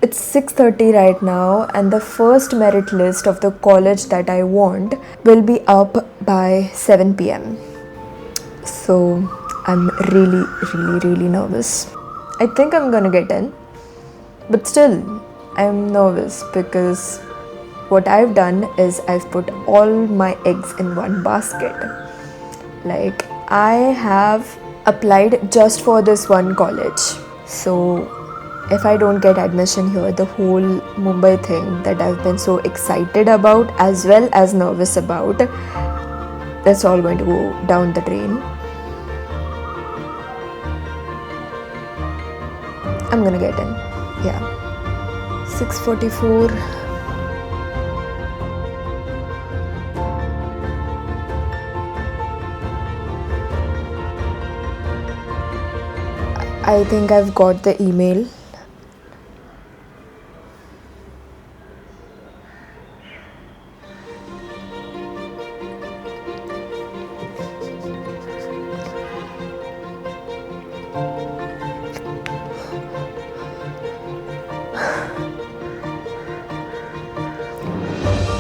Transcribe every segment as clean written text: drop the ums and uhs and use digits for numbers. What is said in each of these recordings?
It's 6:30 right now, and the first merit list of the college that I want will be up by 7 p.m. So I'm really nervous. I think I'm gonna get in, but still, I'm nervous because what I've done is I've put all my eggs in one basket. Like, I have applied just for this one college. So if I don't get admission here, the whole Mumbai thing that I've been so excited about as well as nervous about, that's all going to go down the drain. I'm gonna get in. Yeah. 6:44. I think I've got the email.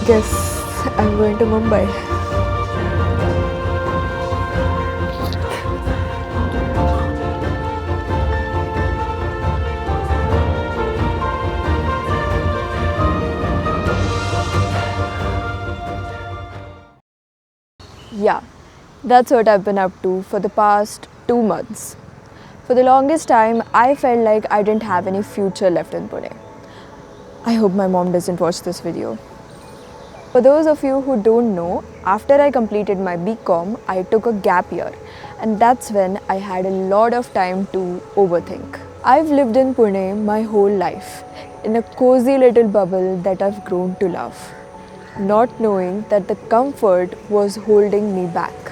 Guess I'm going to Mumbai. Yeah, that's what I've been up to for the past 2 months. For the longest time, I felt like I didn't have any future left in Pune. I hope my mom doesn't watch this video. For those of you who don't know, after I completed my BCom, I took a gap year, and that's when I had a lot of time to overthink. I've lived in Pune my whole life, in a cozy little bubble that I've grown to love, not knowing that the comfort was holding me back.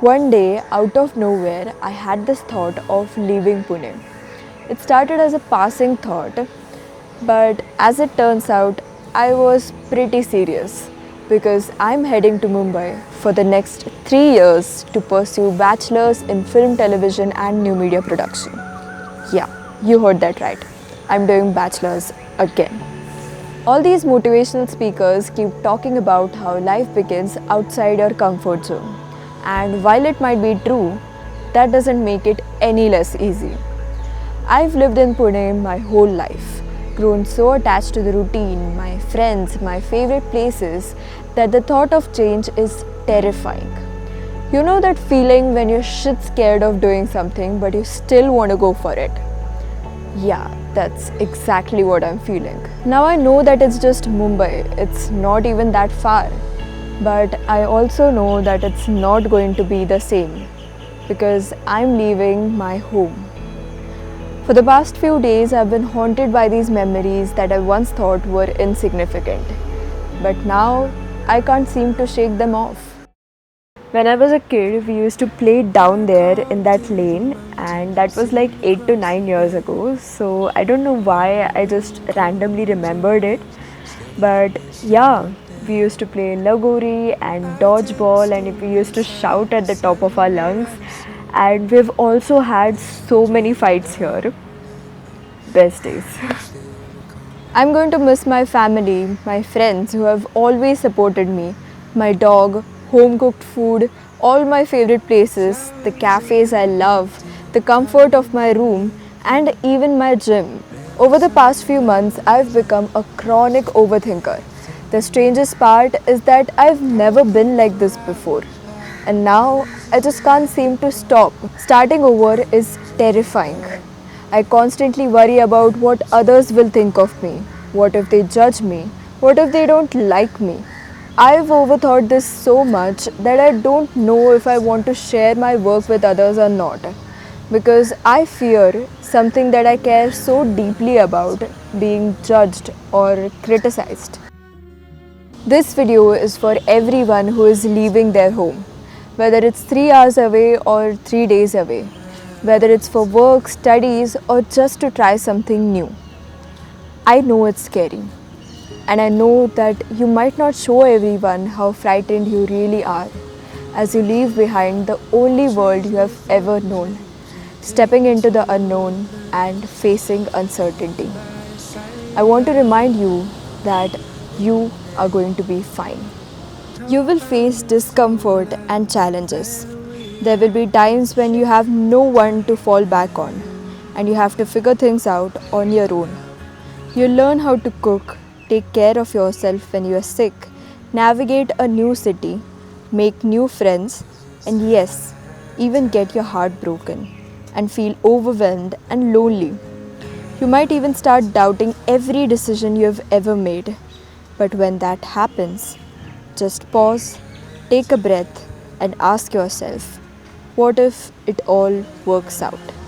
One day, out of nowhere, I had this thought of leaving Pune. It started as a passing thought, but as it turns out, I was pretty serious because I'm heading to Mumbai for the next 3 years to pursue bachelor's in film, television, and new media production. Yeah, you heard that right. I'm doing bachelor's again. All these motivational speakers keep talking about how life begins outside your comfort zone. And while it might be true, that doesn't make it any less easy. I've lived in Pune my whole life, grown so attached to the routine, my friends, my favorite places, that the thought of change is terrifying. You know that feeling when you're shit scared of doing something but you still want to go for it? Yeah, that's exactly what I'm feeling. Now I know that it's just Mumbai, it's not even that far. But I also know that it's not going to be the same because I'm leaving my home. For the past few days, I've been haunted by these memories that I once thought were insignificant. But now, I can't seem to shake them off. When I was a kid, we used to play down there in that lane, and that was like 8 to 9 years ago. So I don't know why I just randomly remembered it. But yeah, we used to play lagori and dodgeball, and we used to shout at the top of our lungs. And we've also had so many fights here. Best days. I'm going to miss my family, my friends who have always supported me, my dog, home cooked food, all my favorite places, the cafes I love, the comfort of my room, and even my gym. Over the past few months, I've become a chronic overthinker. The strangest part is that I've never been like this before. And now I just can't seem to stop. Starting over is terrifying. I constantly worry about what others will think of me. What if they judge me? What if they don't like me? I've overthought this so much that I don't know if I want to share my work with others or not. Because I fear something that I care so deeply about being judged or criticized. This video is for everyone who is leaving their home, whether it's 3 hours away or 3 days away, whether it's for work, studies, or just to try something new. I know it's scary, and I know that you might not show everyone how frightened you really are as you leave behind the only world you have ever known, stepping into the unknown and facing uncertainty. I want to remind you that you are going to be fine. You will face discomfort and challenges. There will be times when you have no one to fall back on and you have to figure things out on your own. You'll learn how to cook, take care of yourself when you are sick, navigate a new city, make new friends, and yes, even get your heart broken and feel overwhelmed and lonely. You might even start doubting every decision you have ever made. But when that happens, just pause, take a breath, and ask yourself, what if it all works out?